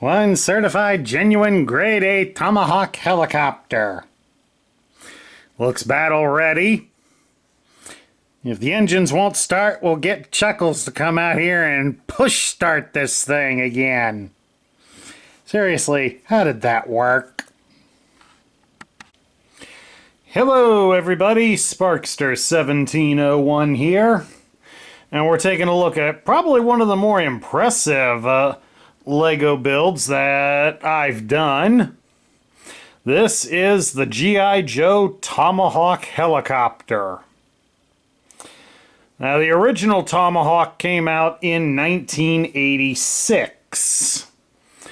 One certified genuine grade A Tomahawk helicopter. Looks battle ready. If the engines won't start, we'll get Chuckles to come out here and push start this thing again. Seriously, how did that work? Hello everybody, Sparkster1701 here. And we're taking a look at probably one of the more impressive Lego builds that I've done. This is the G.I. Joe Tomahawk helicopter. Now, the original Tomahawk came out in 1986. It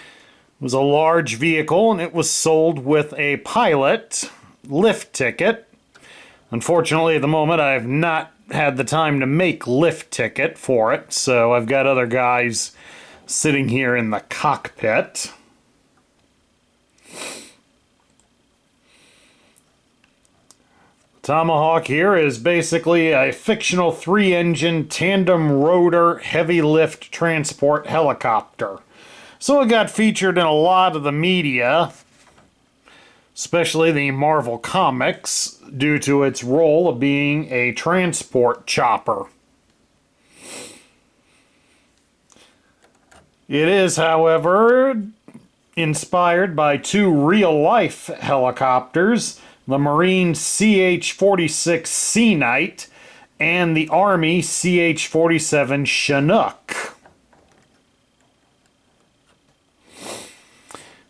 was a large vehicle, and it was sold with a pilot lift ticket. Unfortunately, at the moment, I have not had the time to make lift ticket for it, so I've got other guys sitting here in the cockpit. Tomahawk here is basically a fictional 3-engine tandem rotor heavy lift transport helicopter. So it got featured in a lot of the media, especially the Marvel Comics, due to its role of being a transport chopper. It is, however, inspired by two real-life helicopters, the Marine CH-46 Sea Knight and the Army CH-47 Chinook.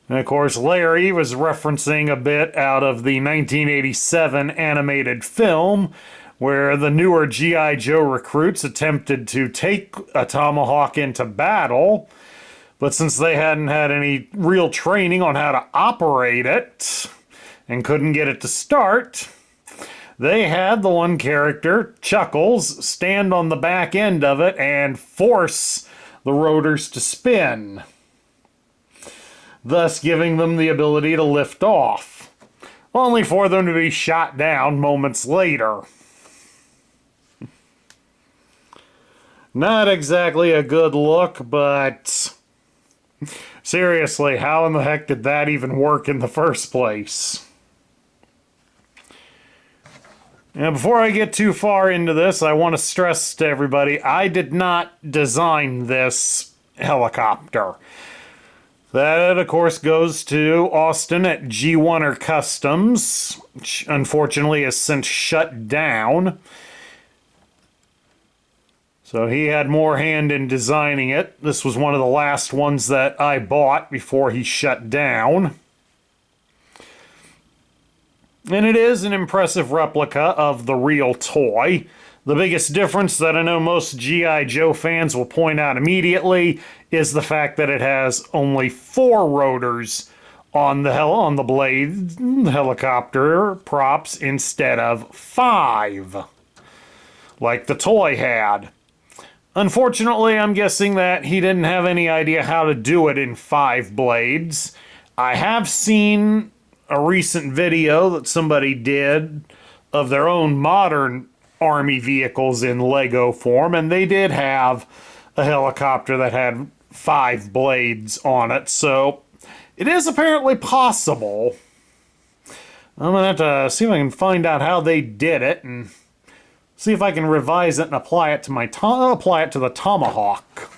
And of course, Larry was referencing a bit out of the 1987 animated film, where the newer G.I. Joe recruits attempted to take a Tomahawk into battle, but since they hadn't had any real training on how to operate it and couldn't get it to start, they had the one character, Chuckles, stand on the back end of it and force the rotors to spin, thus giving them the ability to lift off, only for them to be shot down moments later. Not exactly a good look, but seriously, how in the heck did that even work in the first place? Now, before I get too far into this, I want to stress to everybody, I did not design this helicopter. That, of course, goes to Austin at G1er Customs, which unfortunately has since shut down. So he had more hand in designing it. This was one of the last ones that I bought before he shut down. And it is an impressive replica of the real toy. The biggest difference that I know most G.I. Joe fans will point out immediately is the fact that it has only 4 rotors on the blade helicopter props instead of 5, like the toy had. Unfortunately, I'm guessing that he didn't have any idea how to do it in 5 blades. I have seen a recent video that somebody did of their own modern Army vehicles in Lego form, and they did have a helicopter that had 5 blades on it, so it is apparently possible. I'm gonna have to see if I can find out how they did it and see if I can revise it and apply it to the Tomahawk.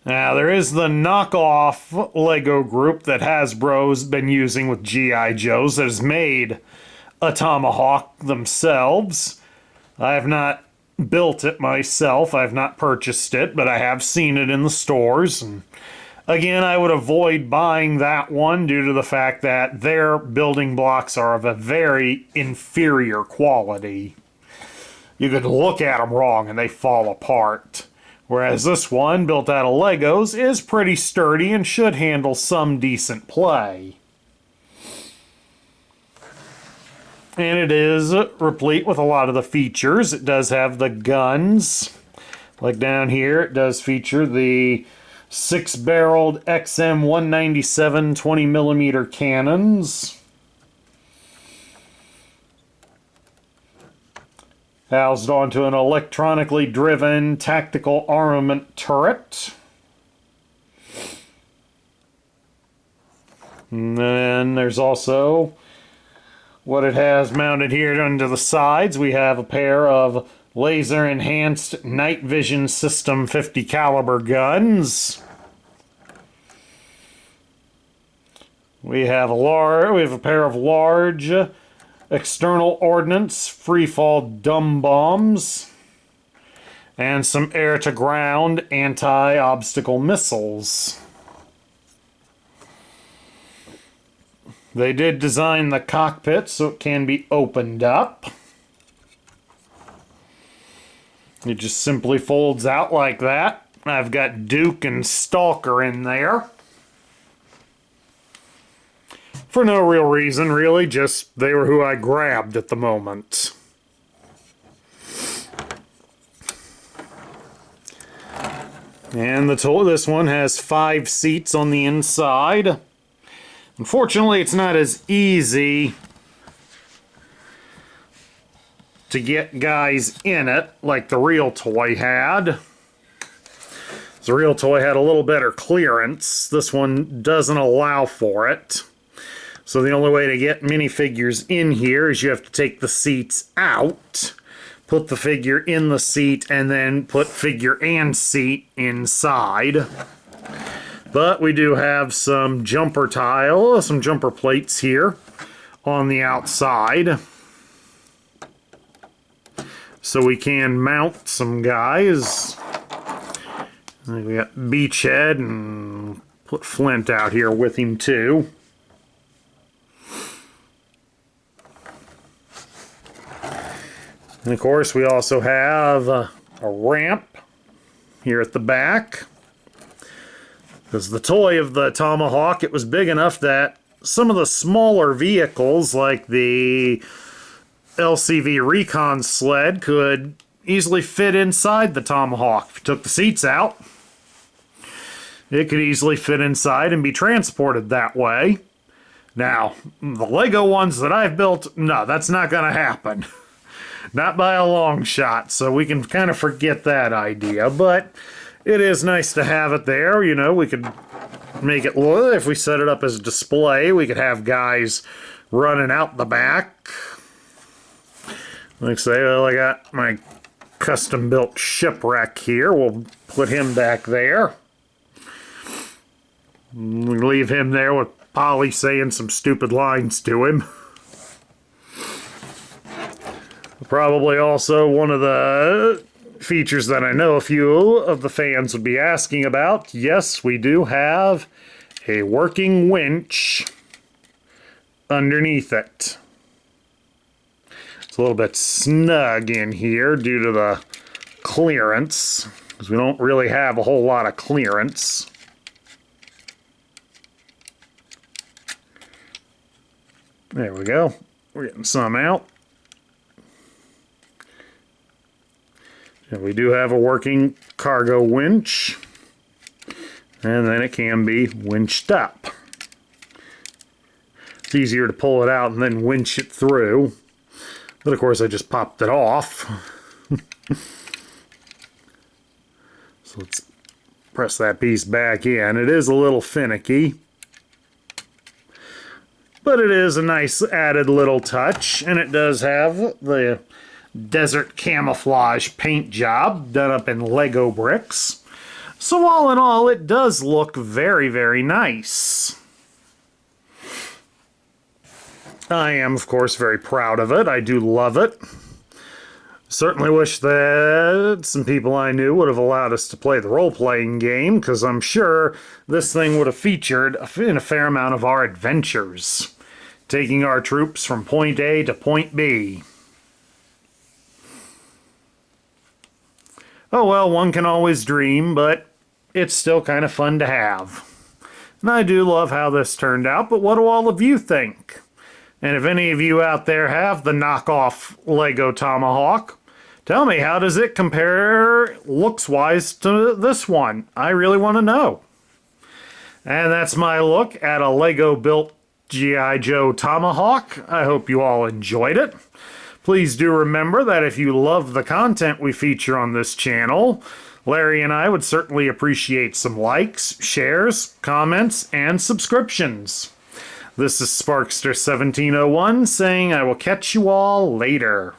Now, there is the knockoff Lego group that Hasbro's been using with G.I. Joes that has made a Tomahawk themselves. I have not built it myself. I have not purchased it, but I have seen it in the stores. And again, I would avoid buying that one due to the fact that their building blocks are of a very inferior quality. You could look at them wrong and they fall apart. Whereas this one, built out of Legos, is pretty sturdy and should handle some decent play. And it is replete with a lot of the features. It does have the guns. Like down here, it does feature the 6-barreled XM197 20mm cannons. Housed onto an electronically driven tactical armament turret. And then there's also what it has mounted here under the sides. We have a pair of laser enhanced night vision system 50 caliber guns. We have a pair of large external ordnance freefall dumb bombs and some air to ground anti-obstacle missiles. They did design the cockpit so it can be opened up. It just simply folds out like that. I've got Duke and Stalker in there. For no real reason, really, just they were who I grabbed at the moment. And this one has 5 seats on the inside. Unfortunately, it's not as easy to get guys in it like the real toy had. The real toy had a little better clearance. This one doesn't allow for it. So the only way to get minifigures in here is you have to take the seats out, put the figure in the seat, and then put figure and seat inside. But we do have some jumper plates here on the outside. So we can mount some guys. We got Beachhead and put Flint out here with him too. And of course we also have a ramp here at the back. Because the toy of the Tomahawk, it was big enough that some of the smaller vehicles, like the LCV Recon sled, could easily fit inside the Tomahawk. If you took the seats out, it could easily fit inside and be transported that way. Now, the Lego ones that I've built, no, that's not going to happen. Not by a long shot, so we can kind of forget that idea, but it is nice to have it there. You know, we could make it look, if we set it up as a display, we could have guys running out the back. Like say, well, I got my custom built shipwreck here. We'll put him back there. We leave him there with Polly saying some stupid lines to him. Probably also one of the features that I know a few of the fans would be asking about. Yes, we do have a working winch underneath it. It's a little bit snug in here due to the clearance, because we don't really have a whole lot of clearance. There we go. We're getting some out. And we do have a working cargo winch, and then it can be winched up. It's easier to pull it out and then winch it through, but of course I just popped it off. So let's press that piece back in. It is a little finicky, but it is a nice added little touch, and it does have the desert camouflage paint job done up in Lego bricks. So all in all, it does look very, very nice. I am, of course, very proud of it. I do love it. Certainly wish that some people I knew would have allowed us to play the role-playing game, because I'm sure this thing would have featured in a fair amount of our adventures, taking our troops from point A to point B. Oh well, one can always dream, but it's still kind of fun to have. And I do love how this turned out, but what do all of you think? And if any of you out there have the knockoff Lego Tomahawk, tell me, how does it compare looks-wise to this one? I really want to know. And that's my look at a Lego-built G.I. Joe Tomahawk. I hope you all enjoyed it. Please do remember that if you love the content we feature on this channel, Larry and I would certainly appreciate some likes, shares, comments, and subscriptions. This is Sparkster1701 saying I will catch you all later.